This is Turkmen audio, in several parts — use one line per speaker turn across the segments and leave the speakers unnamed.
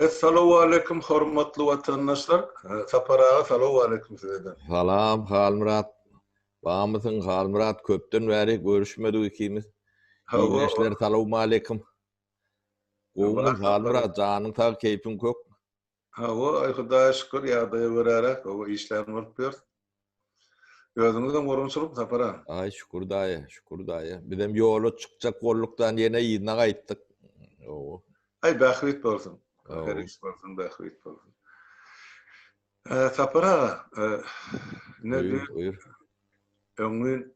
Assalamu alaikum hormatly vatandaşlar. Saparağa salamu alaikum sizden.
Salam Halmurat. Bağımızın Halmurat köpten beri görüşmedik ikimiz. Dinleşler salamu alaikum. Oğlum Halmurat canın tağ keyfin kök.
Hava ay Hudaýa şükür ýagdaýa görärek o işler bolup ber. Gözüňizden gorunçylyk sapara.
Ay şükür daýa. Bizem ýola çykjak bollukdan ýene ýyna gaýtdyk.
Ay bahwit bolsun. Herkes bolsun bahwit bolsun. Sapara ne diýip öňün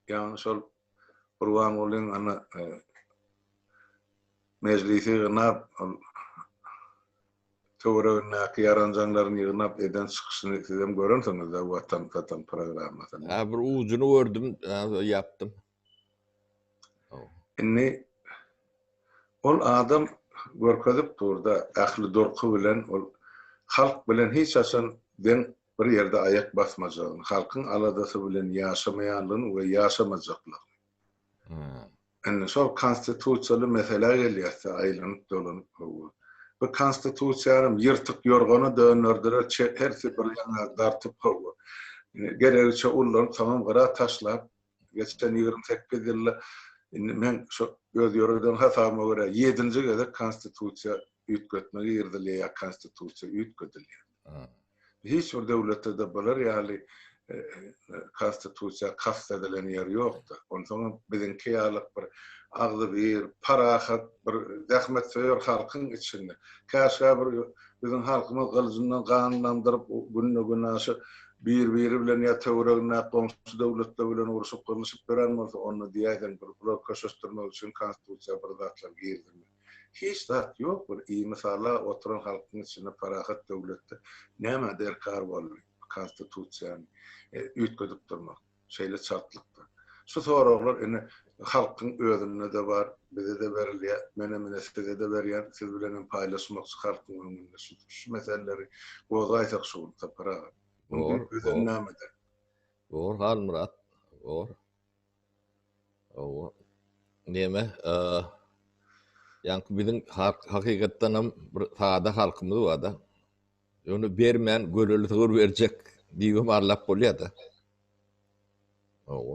ýa-ni şol Qurban bolan ana meclisi gnap Töweregine yaranjanlaryny ýygnap eden çykyşyny sizem görünsüňiz da watan programmasyny.
Bir ujuny gördüm, ýapdym.
Inni ol adam görkezip turda ahly durky bilen ol halk bilen hiç açan den bir ýerde ayak basmajagyny, halkyň aladasy bilen ýaşamaýanlygyny we ýaşamajaklaryny. Inni şol konstitusiýaly mesele gelýärse aýlanyp dolanyp bu konstitusiýanam ýyrtyk ýorgany dönürdiler, her bir ýana dartyp gowy. Gerekçe ullar tamam gara taşlap, geçen 28 ýylda men şu göz ýöreden hasama görä 7-nji gede konstitusiýa üýtgetmegi ýerdilýär, konstitusiýa üýtgedilýär. Hiç bir döwletde bolar ýaly konstitusiýa kast edilen ýer ýokda. Ondan bizinki ýalyk bir agdy bir parahat bir zähmet söýür halkyň içinde. Käşä bir bizim halkymyz gylyjyndan ganlandyryp günne bir-biri bilen ýa töweregine gomşy döwletler bilen uruşyp gyrlyşyp beren bolsa onu diýäden bir blokaşdyrmak üçin konstitusiýa bir zatlar girdi. Hiç zat ýok. Bir iyi mysala oturan halkyň içinde parahat döwletde näme derkar bolýar konstitusiýany üýtgedip durmak. Şeýle çartlykda. Şu soraglar ene halkyň özünde de bar, bize de berilýär, mene size de berýär, siz bilen paýlaşmak halkyň öňünde şu meseleleri gozaýsak şu tapara.
Doğru Halmurat. Doğru. Näme? Ýa-ni bizim hakykatdan hem bir taada halkymyz bar da. Onu bermän görelýär berjek diýip arlap bolýar da.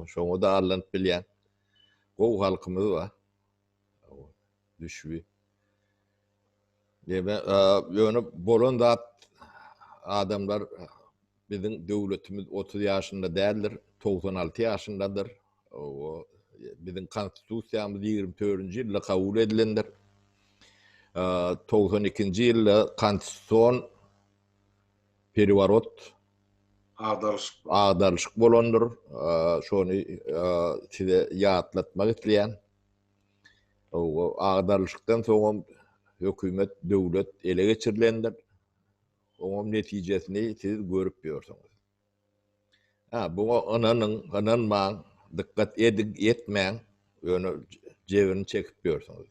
Şoňa da arlanyp bilýän. Gow halkymyz bar. Düşbi. Näme? Ýöne bolan zat adamlar bizim döwletimiz 30 ýaşynda däldir, 96 ýaşyndadyr. Bizim konstitusiýamyz 24-nji ýylda kabul edilendir. 92-nji ýylda konstitusiýon periwarot agdarlyşyk bolandyr. Şonu size ýatlatmak isleýän. Agdarlyşykdan soň hökümet, döwlet ele geçirilendir. Oňam netijesini siz görüp ýörsiňiz. Bu anan maň dikkat etmäň, ýöne jebini çekip ýörsiňiz.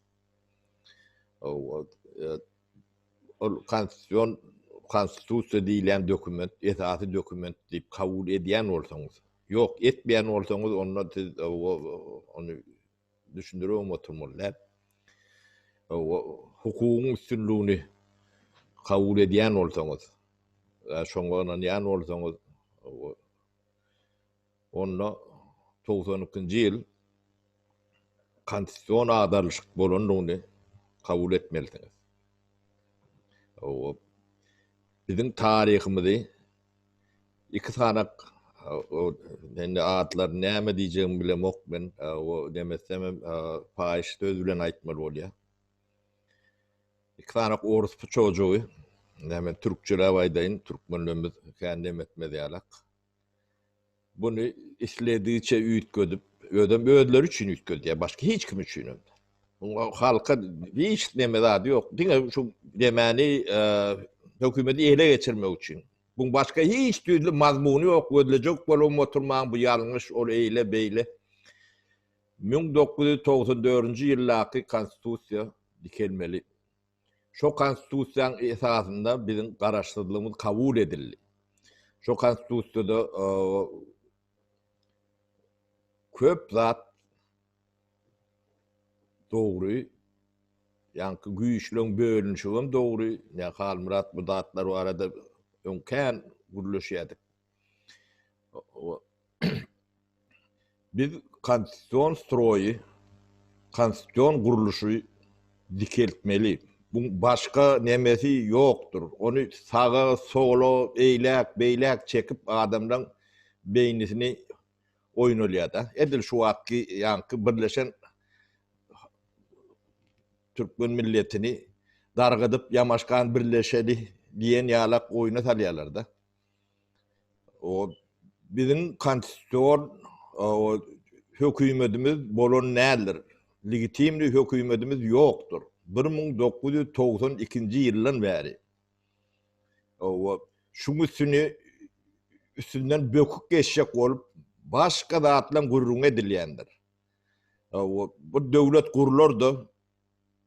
Konstitusiýa diýilen dokument, esasy dokument diýip kabul edýän bolsaňyz, ýok etmeýän bolsaňyz onu düşündirýän oturmalylar. Hukukyň üstünlüğini kabul edýän bolsaňyz, şoňa ynanýan bolsaňyz, onda 92-nji ýyl konstitusiýon agdarlyşyk bolandygyny kabul etmelisiňiz. Bizim taryhymyzy iki sanak ende atlar näme diýjegimi bilemok men, demesem paýyş söz bilen aýtmaly bolýar. İki sanak orospu çocuğu, näme türkçelä baýdaýyn, türkmenlerimiz kendim etmedýärler. Bunu işlediğiçe üýtgedip, özleri üçin üýtgedýär, başka hiç kim üçin. Halka hiç näme zady ýok. Diňe şu demäni hökümeti ele geçirmek üçin. Bu başka hiç türlü mazmuny ýok, ödülecek bolan oturmaň bu ýalňyş ol eýle beýle. 1994-nji ýyllaky konstitusiýa dikelmeli. Şo konstitusiýanyň esasynda bizim garaşdyrlygymyz kabul edildi. Şo konstitusiýada köp zat dogry yankı güýçlüň bölünşigem dogry. Ne Halmurat bu datlar arada öňkän gurulşýardyk. Biz konstitusiýon stroýy, konstitusiýon gurulşy dikeltmeli. Bu başka nemesi yoktur. Onu sağa, sola, eýlek, beýlek çekip adamdan beýnisini oýnalýar. Edil şu wagtky yankı birleşen Türkmen milletini dargadyp yamaşkan birleşeli diýen ýalak oýuna salýarlar da. O bizim konstitusiýon hökümetimiz bolan nädir? Legitimli hökümetimiz ýokdur. 1992-nji ýyldan bäri. Şuň üstünden bökük geçecek bolup başga zatlan gurrun edilýändir. Bu döwlet gurulardy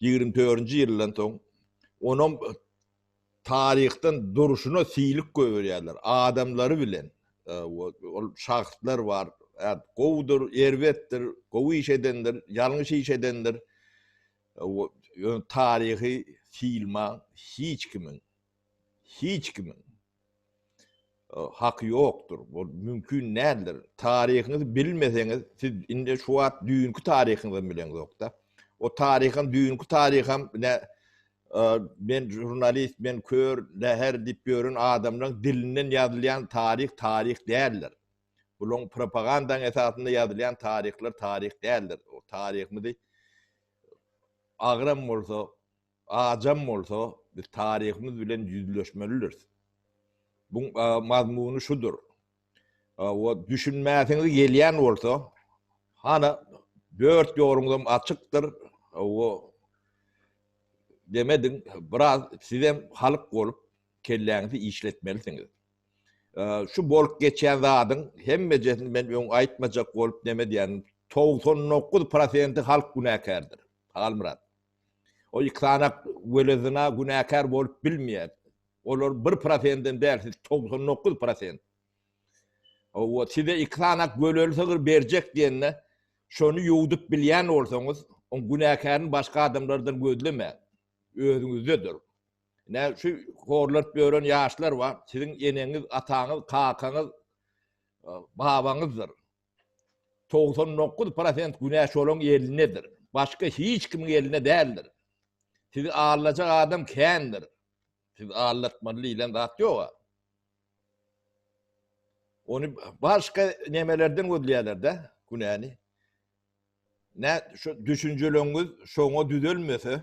24-nji ýyldan soň onuň taryhdan duruşuna siýlik göwerýärler. Adamlary bilen ol şahslar var. Gowdur, erwetdir, gowy iş edendir, ýalňyş iş edendir. Tarihi siýilmä hiç kimin haky ýokdur. Bu mümkin nädir? Tarihyňyzy bilmeseňiz, siz inde şu wagt düýünki tarihyňyzy bileňiz ýokda. O tarihyň düýünki tariham ben jurnalist, ben kör, läher diýip görün adamlaryň dilinden ýazylýan tarih däldir. Bulun propagandanın esasında ýazylýan tarihler tarih däldir. O tarihimizi agram bolsa, ajam bolsa, biz tarihimiz bilen ýüzleşmelidir. Bu mazmuny şudur. O düşünmäsiňiz gelýän bolsa, hana 4 ýorumdan açykdyr. O demedin, biraz sizem halyk bolup kelläňizi işletmelisiňiz. Şu bolup geçen zadyň hemmejesini men öň aýtmajak bolup demedýän 99% halk günäkärdir. Halmurat. O ýyklanak welezina günäkär bolup bilmeýär. Olar 1%-den dälsiz 99%. O size ýyklanak bölelseler berjek diýende şonu ýuwdup bilýän bolsaňyz, o günäkärini başga adamlardan gözleme. Özüňizdedir. Ne şu horlat bören ýaşlar var. Sizin eneňiz, ataňyz, kakaňyz, babaňyzdyr. 99% günäş olan ýerlinedir. Başka hiç kimin eline däldir. Sizi ağırlajak adam kändir. Siz ağırlatmaly ile zat ýok. Onu başka nemelerden gözleýärler de günäni. Ne şu düşünjeleňiz şoňa düzelmese,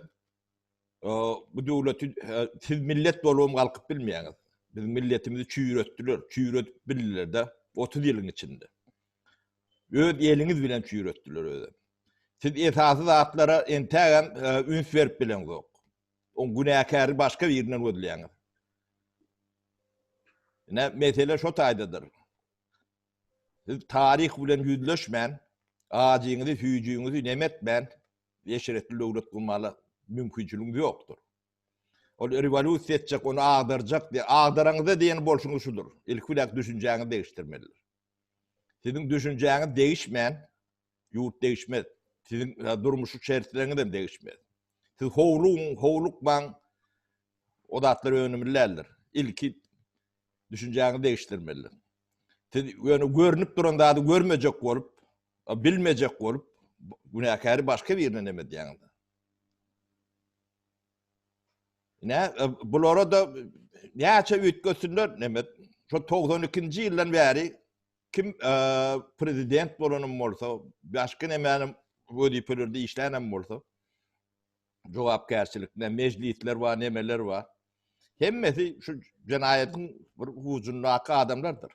bu döwleti siz millet bolup galkyp bilmeýäňiz. Biz milletimizi çüýretdiler, çüýretip bildiler de 30 ýylyň içinde. Öz eliňiz bilen çüýretdiler öýde. Siz esasy zatlara entägem üns berip bilen zok. O günäkäri başga bir ýerinden gözleýäňiz. Ne mesele şo taýdadyr. Siz tarih bilen ýüzleşmän, ajiňyzy, hüýjüňizi nemetmän, ýeşiretli döwlet gurmaly mümkinçiligiňiz ýokdur. Ol revolýusiýa etjek, onu agdyrjak diýe, agdaraňyza diýen bolşuňyz şudur. Ilk bilek düşünjäňizi değiştirmelidir. Sizin düşünjäňiz değişmän, ýurt değişmez. Sizin durmuşy şertlerini de değişmez. Siz howlukman o datlar önemlilerdir. İlki düşünjäňizi değiştirmelidir. Siz görünüp duran zady görmejek bolup, bilmejek bolup, günäkäri başka bir ýerine nemedýäňiz. Ne bulara da näçe üýtgesinler nemet. Şu 92-nji ýyldan bäri kim prezident bolanım bolsa, başka nemänim wözifelerde işlänem bolsa, jogapkärçilikde mejlisler var, nemeler var. Hemmesi şu jenaýatyň bir huzurundaky adamlardyr.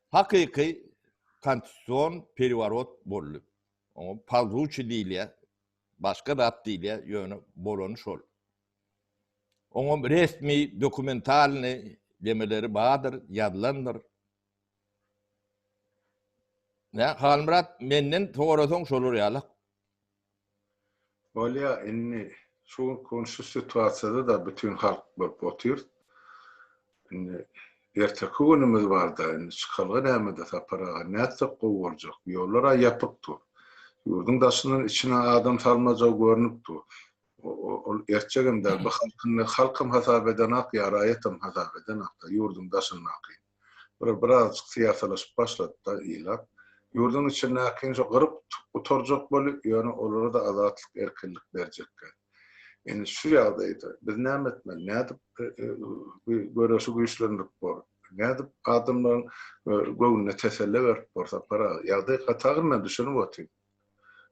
Hakyky konstitusiýon periwarot bolup, o palruçy diýilýär, başga dat diýilýär, ýöne bolany şol. Oňa resmi, dokumentalny demeleri badır, ýazlandyr. Ne Halmurat menden toğrasoň şolar ýaly.
Bolýa, inni şu konşu situasiýada da bütün halk bolup otyr. Inni erteki günümüz barda, inni çykalgy näme-de taparaga näçe gowurjak, ýollara ýapykdy. Ýurdun daşynyň içine adam salmajak görnüpdi. ol erçegim der bu halkym hasap eden ak ýaraýatym hasap eden ak ýurdum daşyny aky. Biraz siýasalaşyp başlady da ýylap. Ýurdun içinde akyň şo gyryp oturjak bolup, ýöne olara da azatlyk erkinlik berjekkä. Yani şu ýagdaýda biz näme etmeli? Nädip görüşü güýçlendik bor. Nädip adamlaryň göwnüne teselli berip borsa para ýagdaý gatagyr men düşünip otyrym.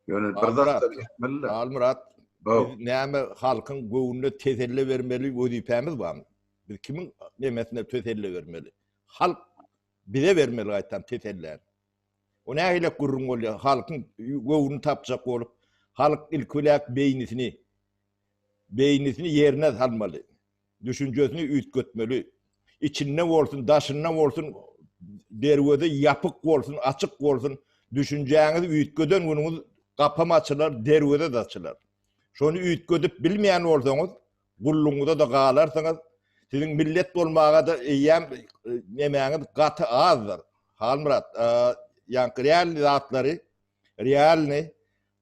Ýöne bir zat etmeli.
Almurat, näme halkyň göwnüne teselli bermeli wezipemiz barmy? Biz kimin nemesine teselli bermeli? Halk bize bermeli gaýtan teselli. O nähile gurrun bolýar? Halkyň göwnüni tapjak bolup, halk ilkulak beynisini yerine salmaly. Düşünjesini üýtgetmeli. İçinden bolsun, daşyndan bolsun, derwede ýapyk bolsun, açyk bolsun, düşünjäňizi üýtgeden güňüňiz gapam açylar, derwede de açylar. Şonu üýtgedip bilmeýän bolsaňyz, gulluňyzda da galarsaňyz, siziň millet bolmaga da eýýäm nemäňiz gaty azdyr. Halmurat, ýa-ni real zatlary, realni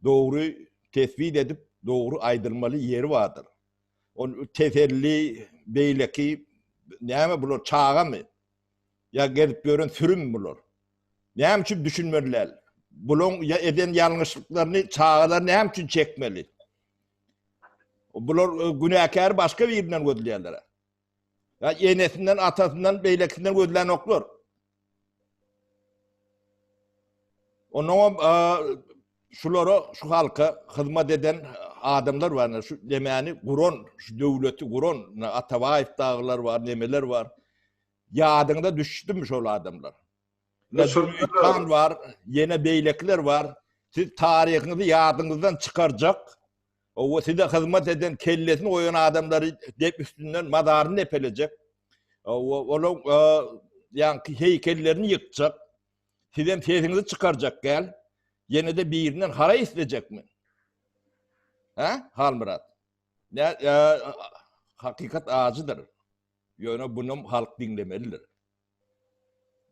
dogry tespit edip dogry aýdyrmaly ýeri bardyr. O teselli, beýleki näme bular çağamy? Ya gelip gören sürüm bular. Näme üçin düşünmeliler? Bulun ya eden ýalňyşlyklaryny çağalar näme üçin çekmeli? Bular günäkär başga bir ýerden gözleýärler. Ya enesinden, atasından, beýlekinden gözlän oklar. Onuň şulara, şu halka hyzmat eden adamlar var, şu demeni guron, şu döwleti guron, Atabaýew daglar var, nemeler var. Ýadyňda düşdüm şol adamlar. Kan var, yine beýlekler var. Siz tarihiňizi ýadyňyzdan çykarjak. O size hyzmat eden kellesini oýan adamlary dep üstünden madaryny epelecek. Olaň ýa-ni heykellerini ýykjak. Sizem sesiňizi çykarjak gel. Yine de birinden hara isteyecekmi? Ha? Halmurat. Hakikat ağacıdır. Ýöne bunu halk dinlemelidir.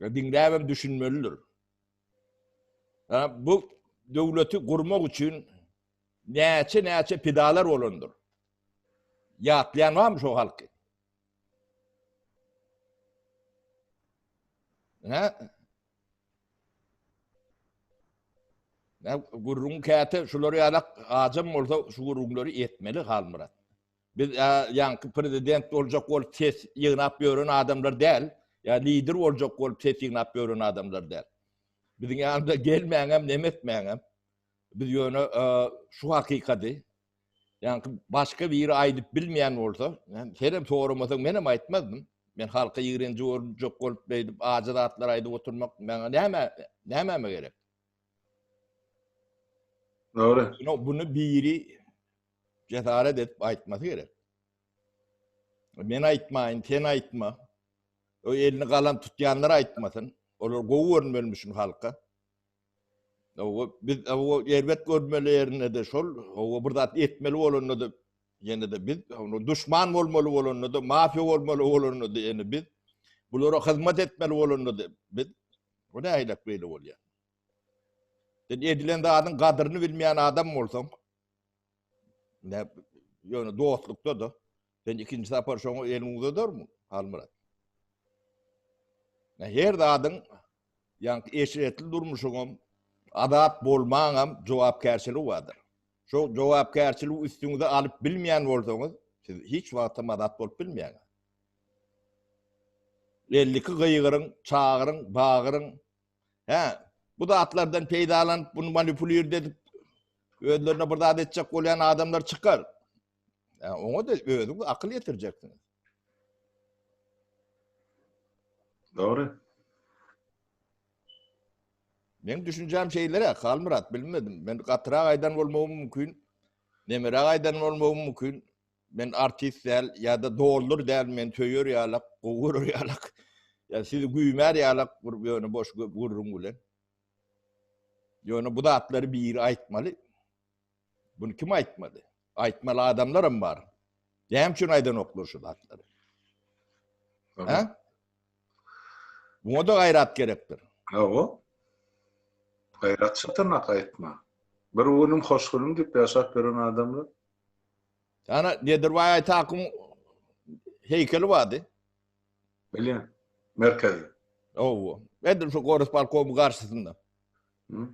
Dinlämem düşünmelidir. Bu döwleti gurmak üçin näçe pidalar bolandyr. Ýatlaýan barmy şo halky? Ha? Gurrun käte şolary ýalak ajam bolsa şu gurrunlary etmeli Halmurat. Biz ýa-ni prezident boljak bolup ses ýygnap ýören adamlar däl, ýa lider boljak bolup ses ýygnap ýören adamlar däl. Biziň ýanymyza gelmäňem, nemetmäňem. Biz ýöne şu hakykady, ýa-ni başga bir aýdyp bilmeýän bolsa, herem soramasaň menem aýtmazdym. Men halka ýigrenji boljak bolup beýdip ajadatlar aýdyp oturmak meňe näme gerek?
Doğru.
Bunu biri cesaret edip aýtmasy gerek. Men aýtmaýyn, sen aýtma. O elini galan tutýanlar aýtmasyn. Olar gowy görünmelimişin halka. Biz o elbet görmelerine de şol, o bir zat etmeli bolanyny da ýene de biz düşman bolmaly bolanyny da, mafia bolmaly bolanyny da ýene biz bulara hyzmat etmeli bolanyny da biz. O da aýlak beýle bolýar. Sen edilen adın kadrını bilmeyen adam bolsaň, ne ýöne dostlukda da sen ikinji sapar şoňa eliňizde durmy Halmurat? Her adyň ýa-ni eşiretli durmuşyňam, adat bolmaňam jogapkärçiligi bardyr. Şo jogapkärçiligi üstüňize alyp bilmeýän bolsaňyz, siz hiç wagtda adat bolup bilmeýän. Elliki gyýgyryň, çağıryň, bagyryň, bu da atlardan peýdalanıp bunu manipulýer edip özlerine bir zat etjek bolýan adamlar çykar. Oňa da özüňiz akyl ýetirjeksiniz.
Doğru.
Men düşünjäm şeýlere Halmurat bilmedim. Men gatyrak aýdan bolmagym mümkin. Nemerek aýdan bolmagym mümkin. Men artist däl ýa-da doldur däl, men töýür ýalak, gowur ýalak. Ya siz güýmer ýalak bir ýöne boş gurrun bilen. Ýöne bu zatları biri aýtmaly. Bunu kim aýtmaly? Aýtmaly adamlarym bar. Näme üçin aýdan oklar şu zatlary? Ha? Buna da gaýrat gerekdir.
O. Gaýrat çatyrnak aýtma. Bir oğlum hoşgulum dip ýaşap beren adamlar.
Ana Nedirway takım heykeli vardı.
Bilýän. Merkezi.
O. Edim şu Gorus Balkomu karşısında.
Hı?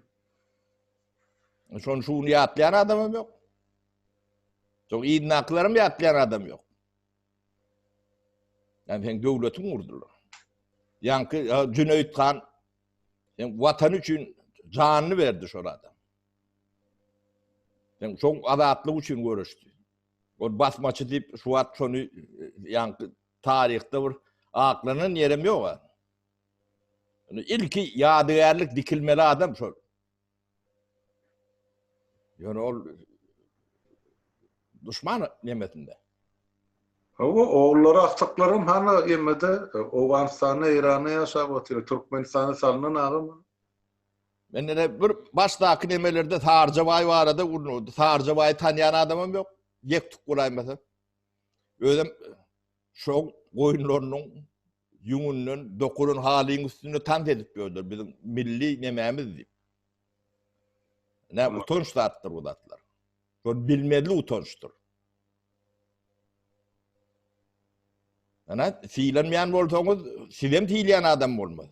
Şunu yatlayan adamım yok. Çok iyi naklarım yatlayan adam yok. Yani sen devletin vurdular. Yankı Cüneyt Han vatan için canını verdi şu adam. Yani çok adatlı için görüştü. O basmaçı deyip şu at sonu yankı tarihte bir aklının yerim yok var. Yani ilki yadigarlık dikilmeli adam şu. Yani o düşman nimetinde.
Hawa oğulları aktaklarım hana emmede Owanistan'a İran'a yaşap otyr. Türkmenistan'a salınan ağam.
Ben de bir baştaki nemelerde Tarcabay var adı onu. Tarcabay'ı tanıyan adamım yok. Yektuk kurayım mesela. Ödüm şu koyunlarının yununun, dokurun halinin üstünü tant edip gördür. Bizim milli nememiz deyip. Ne utanç da arttır bu datlar. Şu bilmeli utançtır. Yani fiilenmeyen olsanız, sizem fiileyen adam olmaz.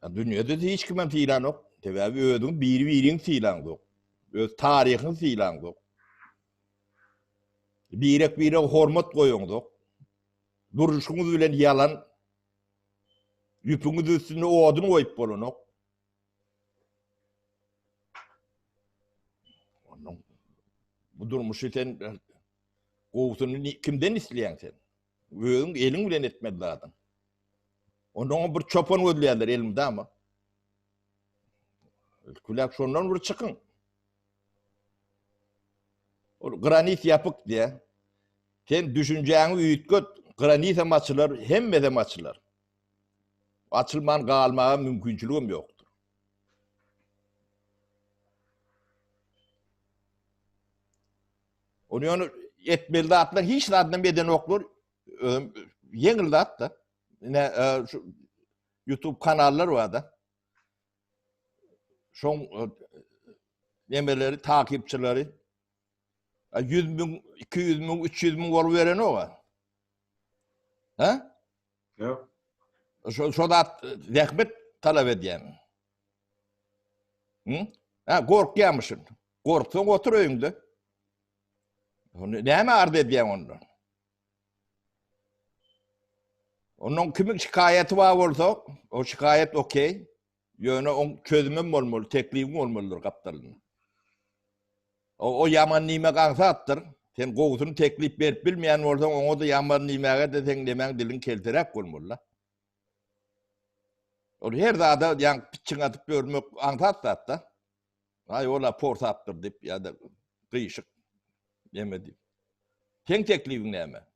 Ya dünyada da hiç kimden fiilen yok. Tabii ödün bir fiilen yok. Öz tarihin fiilen yok. Birek hormat koyun yok. Duruşunuz bilen yalan. Yüpünüz üstüne odun koyup bolun yok. Bu durmuşu sen kovsunu kimden isteyen sen? Ödün elin bilen etmedi adam. Ondan bir çopan ödülerler elimde ama. Kulak sondan bir çıkın. O granit yapık diye. Sen düşüneceğini üyütköt, granit maçılar, hemme de maçılar. Açılman kalmaya mümkünçülüğüm yoktur. Onu yani etmeli atlar, hiç adından beden okur, yenildi hatta. Yine şu YouTube kanallar var da. Son yemeleri, takipçileri 100 bin, 200 bin, 300 bin gol veren o var. Ha?
Yok.
Şu da rahmet talep ediyen. Hı? Ha, korkuyormuşsun. Korksan otur önünde. Ne mi ardı ediyen ondan? Onun kimin şikayeti var olsa, o şikayet okey. Yani on çözümüm olmalı, teklifim olmalıdır kaptanın. O yaman nime kansa attır. Sen kovusunu teklif verip bilmeyen olsan onu da yaman nimeye de sen demen dilin kelterek olmalı. O her dağda yan piçin atıp görmek antat hatta. Ay ola port attır deyip ya da kıyışık yemedi. Sen teklifin neyme?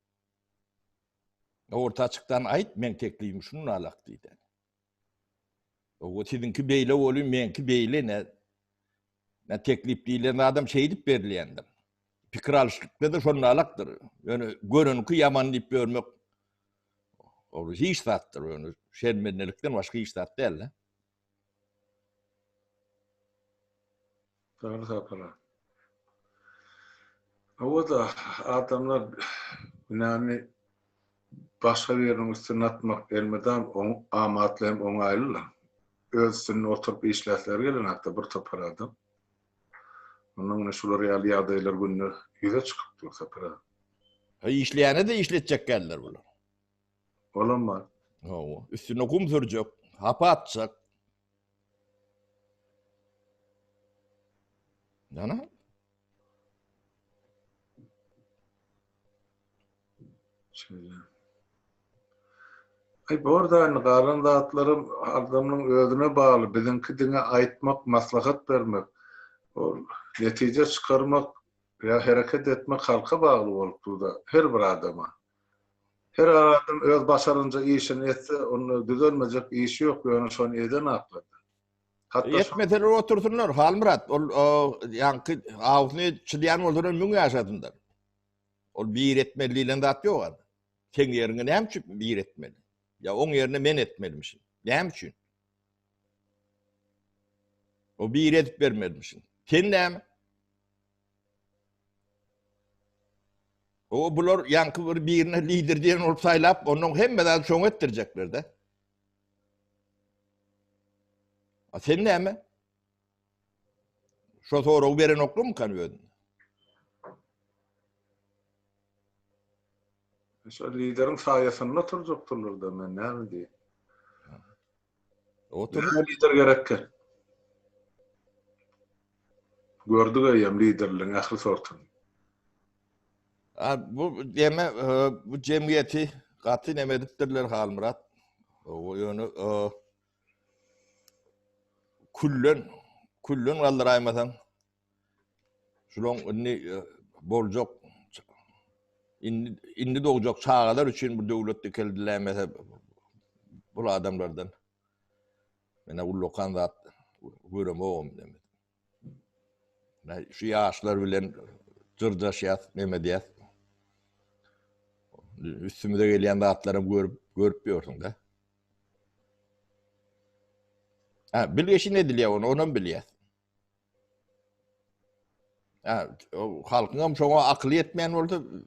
Orta açıktan ait men teklifim şunun alaktıydı. O sizinki beyle olayım menki beyle ne teklif değil adam şey deyip verilendim. Fikir alışıklıkta da şunun alaktır. Yani görünükü yamanlayıp görmek o hiç tattır. Yani şermenlikten başka hiç tat değil.
Doğru sapara. O da adamlar yani başka birinin üstüne atmak elmeden amatlayım onaylılar. Özsünün oturup işletler gelin hatta bir tapar adam. Onun şular reali adaylar günü yüze çıkıp dur tapara.
İşleyene de işletecek geldiler bunu.
Olamaz.
Üstüne kum sürecek, hapa atacak. Yani
Şöyle. Bu arada garan dağıtlarım adamın özüne bağlı. Bizimki dine aitmak, maslahat vermek, o netice çıkarmak ya hareket etmek halka bağlı olup da her bir adama. Her adam öz başarınca işini etse onu düzelmeyecek işi yok. Yani şu an eden atladı. Hatta
yetmeseler otursunlar. Halmurat, yankı ağzını çılayan olduğunu mün yaşadınlar. O bir etmeliyle de atıyor var. Sen yerine ne için bir etmeli? Ya onun yerine men etmelimişsin. Ne için? O bir edip vermelimişsin. Sen ne mi? O bular yankı birine lider diyen olup saylap onun hemmeden çoğun ettirecekler de. Sen ne mi? Şu soru veren oklu mu kanıyordun?
Şu liderin sayesinde oturacaktılar da men ne diye.
Oturup
Lider gerek ki. Gördük ayam liderliğin ahir sortunu.
bu deme bu cemiyeti katı nemediptirler Halmurat. O yönü kullun kaldıraymasan şulon inni bolcok inni doğacak çağlar için bu devletli keldiler mesela bu adamlardan. Mene ullokan zat görüm oğum demek. Şu yaşlar bilen cırdaşyat, memediyat. Üstümüze gelen zatlarım görüp diyorsun da. Bilgeşi ne diliyor onu biliyor. O halkın çoğu aklı yetmeyen oldu.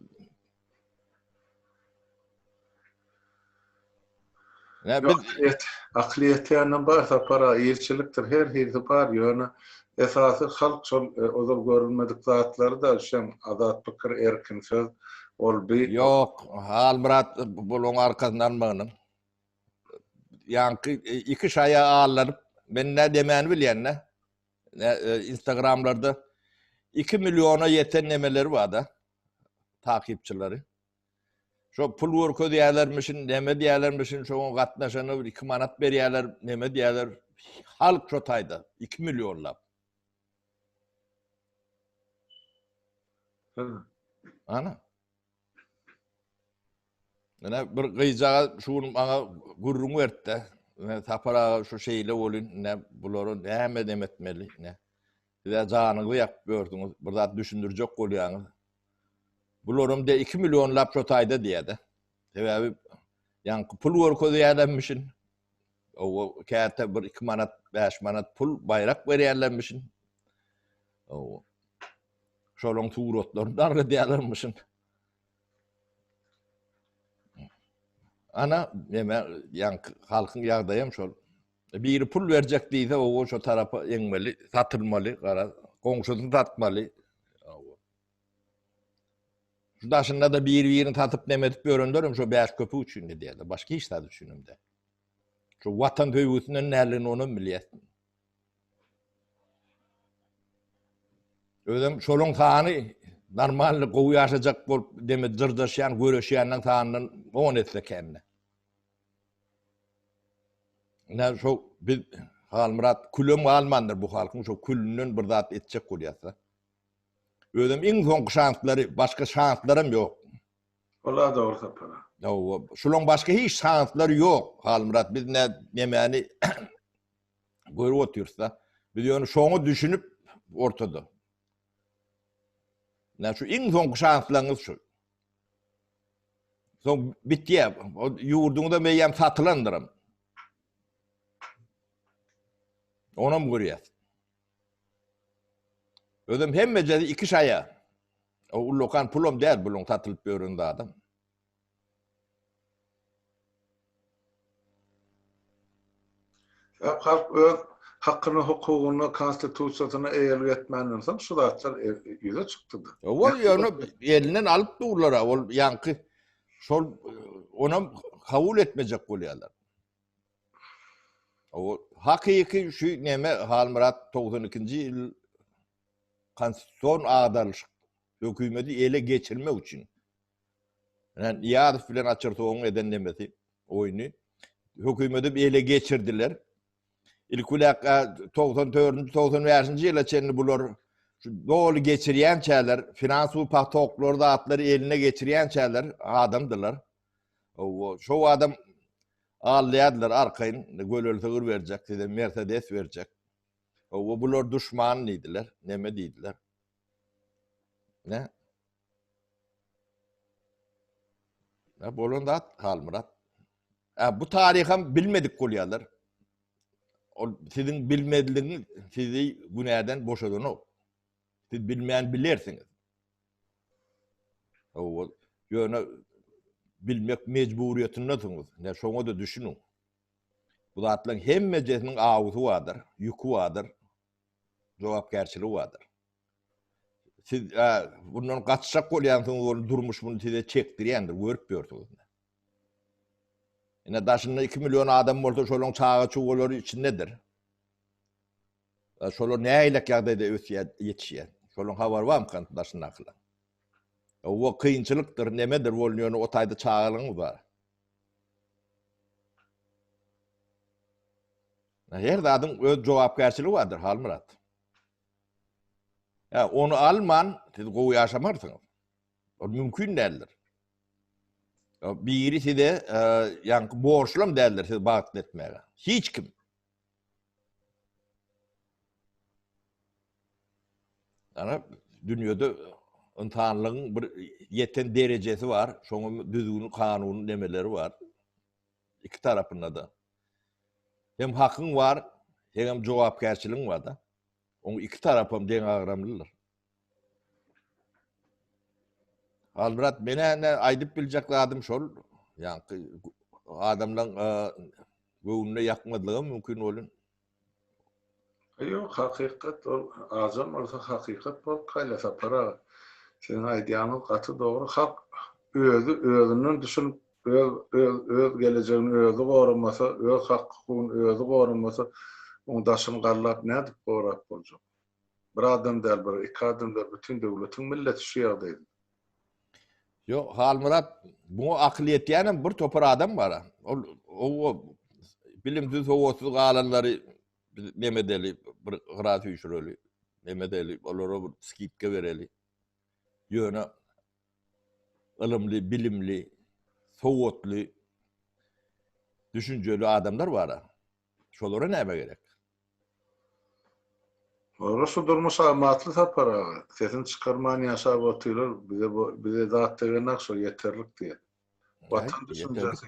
Akliyeti yandan barsa para iyilçiliktir. Her hiri var yönü. Esası halk çol ozal görülmedik zatları da şem adat pikir erkin söz ol bir
Yok, Halmurat bulun arkasından mağının. Yankı iki şaya ağırlanıp ben ne demeni bilen ne? Instagramlarda 2 milyona yeten nemeleri var da takipçileri. Şu pul worko diýerlermişin, neme diýerlermişin, şoň gatnaşany 2 manat berýärler, neme diýerler. Halk şo taýda 2 milyonlap. Ana. Mene bir gyýjaga şunu bana gurrun berdi. Ne tapara şu şeýle bolun, ne bulary näme demetmeli, ne. Bize janyňy ýap gördüňiz, burada düşündürjek bolýaňyz. Bularym de 2 milyonlap şo taýda diýdi. Sebäbi yankı pul worko diýerlermişin. O käte bir 2 manat, 5 manat pul bayrak berýärlermişin. O şolong suratlaryny darga diýerlermişin. Ana neme yankı halkyň ýagdaýym şol. Biri pul berjek diýse o şo tarapa eňmeli, satylmaly, gara goňşusyny satmaly. Şundaşynda da birini tatyp nemetip göründirim şo 5 köpü üçin diýerler. Başga hiç de düşünümde. Şu watan höýgüsünden nälerini onu bilýär. Özüm şolong tany normal gowy ýaşajak bolup deme dyrdaşýan, göreşýänden tanyny on etse kendine. Ne şo biz Halmurat kulüm almandyr bu halkyň şo külünden bir zat etjek bolýarsa. Özüm iň soňky şanslary, başga şanslarym ýok.
Ola da orta para.
O şolong başga hiç şanslary ýok. Halmurat biz nemeni görüp otursa, biz ýöne şoňu düşünüp ortada. Ne şu iň soňky şanslaryňyz şu. Soň bitýär. O ýurduňda meýem satylandyrym. Onam görýär. Özüm hemmece 2 şaya. O ullokan pulum däl bulun tatylyp berýärdi adam.
Halk öz hakkını, hukukunu, konstitusiýasyna eýelip etmändiň soň şu zatlar ýüze çykdy.
O ýöne elinden alyp durlar. Ol yankı şol onam kabul etmejek bolýarlar. O hakyky şu neme Halmurat 92-nji ýyl konstitusiýon agdarlyş hökümeti ele geçirmek üçin. Yani Ýazyp bilen açyrtoň eden nemesi oýny hökümeti ele geçirdiler. İlkulaka 94-nji 95-nji ýyla çenli bular dolu geçirýän çäler, finansiw pahtoklar zatlary eline geçirýän çäler adamdylar. O şo adam alýardylar arkaýyn gölel tygyr berjek, de Mercedes berjek. O bular düşman diýdiler, neme diýdiler. Ne? Ne bolanda Halmurat. Bu taryham bilmedik bolýarlar. O sizin bilmediğiniz sizi günahdan boşadan o. Siz bilmeyen bilirsiniz. O ýöne bilmek mecburiyetindesiniz. Ne şoňa da düşünün. Bu zatlaryň hemmejesiniň aguty bardyr, ýükü bardyr, jogapkärçiligi bardyr. Siz bundan gaçsak bolýansyňyz ol durmuş bunu size çekdirýändir, görüp ýörsiňiz. Ine daşynda 2 milyon adam bolsa şolaryň çagaçy bolary içindedir. Şolar näýilek ýagdaýda ýetişýär. Şolaryň habar barmy kan daşyna akylan? O kıyınçılıktır, nemedir bolýany o taýda çağalyň bar. Her adam öz jogapkärçiligi bardyr, Halmurat. Ya onu alman, siz gowy ýaşamarsyňyz. O mümkin däldir. Biri size ýanky borçlum däldir siz bagty etmäge. Hiç kim. Ana dünýede yntanlygyň bir ýeten derejesi bar, şoňa düzgün kanuny nemeleri bar. İki tarapynda da. Hem hakyň bar, hem jogapkärçiligiň bar da. Oň iki tarapym deň agramlylar. Halmurat mene aýdyp biljek adam şol, ýanky adamlaryň göwnüne ýakmadygy mümkin bolýan.
Yok, hakikat ol, azam olsa hakikat bol kaylasa para. Senin aýdýanyň gaty dogry, hak özünden düşünüp öz geleceğini özü gorumasa, öz hakkyny özü gorumasa, oň daşyny garlap nädip gorap boljak. Bir adam däl, bir iki adam däl, bütün döwletiň milleti şu ýagdaýda.
Yo, Halmurat, bu akliyet ýany bir topar adam bar. O bilimsiz howasız galanlary nemedeli bir gırat üşüreli, nemedeli, olara bir skipke vereli. Ýöne ilmli, bilimli, sowatly, düşünjeli adamlar bar. Şolara näme gerek?
Orası durmuş amatlı tapara. Sesin çıkarman ýaşap otylar, bize zat degen akşo yeterlik diye. Vatan düşünjesi.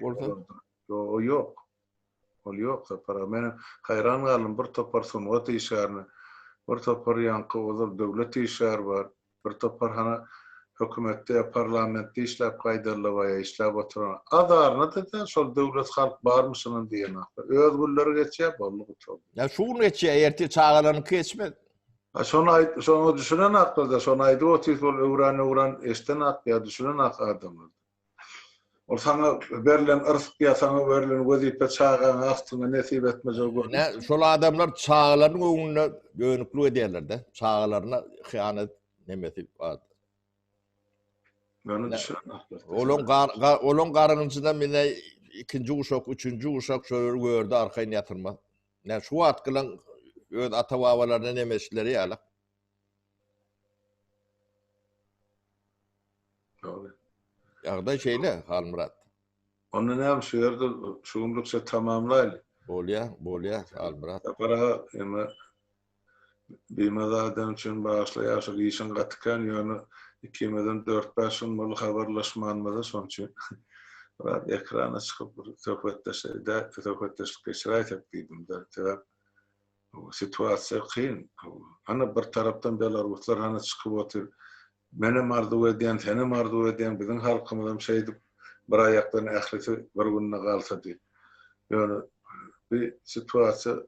O yok. Ol yok tapara. Men hayran galym bir topar sunwat işarny, bir topar ýanky ozal döwlet işar bar, bir topar hana hökümetde, parlamentde işläp gaýdarlawaýa işläp oturan. Adarna da şol döwlet halk barmysynyň diýen akda. Öz gulları geçýär bollugy çok.
Ya şunu geçýär, erti çağalarını geçmedi.
Şonu düşünen akda, şonu aýdy otyz bol öwran eşden akda düşünen adamlar. O sana verilen ırzyk ya sana verilen wezipe çağan astyna nesip etmejek bolýar.
Ne şol adamlar çağalarını öňüne dönükli edýärler de, çağalarına hyýanet nemesi bar.
Onu düşünen akda.
Olon garynçyda mene ikinji uşak, üçünji uşak şöyle gördü arkaýyna ýatyrma. Ne şu atkylan öz ata-babalaryna nemesleri ýaly.
Doğru.
Ýagdaý şeýle, Halmurat.
Onu näme şu ýerde şuňlukça tamamlaýly.
Bolýar, Halmurat.
Para ema bilmeden üçin başlaýar şu işin gatkan ýöne 2004-5 ýyl bol habarlaşmanmada şoň üçin ekrana çykyp söhbetleşip geçirýärdik diýdim. Situasiýa kyn. Ana bir tarapdan Belaruslar hana çykyp otyr. Mene marduw edýän, seni marduw edýän biziň halkymyzam şeýdip bir aýakdan ählisi bir günne galsa diýip. Ýöne bir situasiýa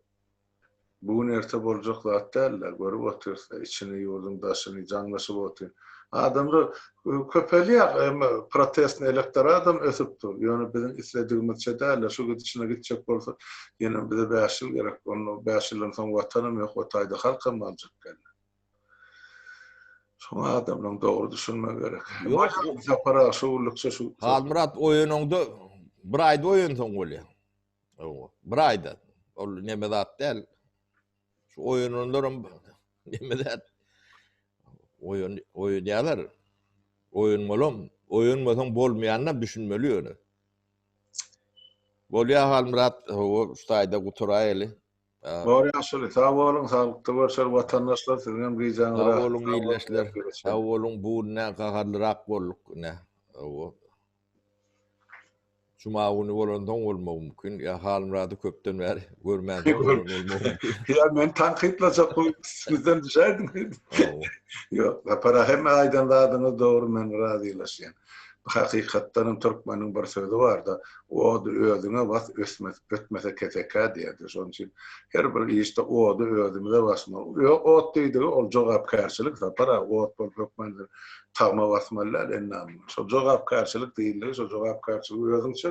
bugün erte boljak zat däller, görüp otyrsa, içini ýurdun daşyny jaňlaşyp otyr. Adamlar köpelýär, protestni elektor adam ösüpdir. Ýöne biziň isledigimizçe däller, şu gidişine gitjek bolsa, ýene bize 5 ýyl gerek, onu 5 ýyldan soň watanam ýok, o taýda halkam aljak geldi. Şoňa adamlaryň dogry düşünmek gerek. Ýok, para şuwlukça şu.
Halmurat oýunyňda bir aýda oýunsaň bolýar. Bir aýda. Ol neme zat däl. Şu oýunlaryň neme zat? Oýunýarlar. Oýunmasaň bolmaýanna düşünmeli ýöne. Bolýar Halmurat, o ustaýda guturaýly.
Doğru yaşlı. Sağ olun, sağlıklı görüşler vatandaşlar. Sizden ricanı
Sağ olun, iyileşler. Sağ olun, bu ne kaharlırak bolluk ne. Cuma günü bolandan bolmagy mümkin. Ya halim rady köpden bäri görmände bolmagy mümkin.
Ya men tanqidlasa sizden düşerdim. Yok, para hem aydan dadını doğru men radylaşýan. Hakykatdan Türkmeniň bir sözi bar da, o da özüne bas ötmese keseka diýdi. Şoň üçin her bir işte o da özüne basmaly. Ýok, o diýdi, ol jogapkarçylyk da para o Türkmenler tagma basmalar ennam. Şo jogapkarçylyk diýildi, şo jogapkarçylyk özüňçe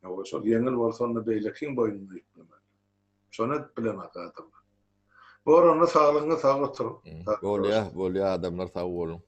ýa şo ýeňil bolsa-da beýle kim boýundan ýetmeli. Şonu bilen adam. Borony saglygyňy sag otur.
Bolýa adamlar sag bolun.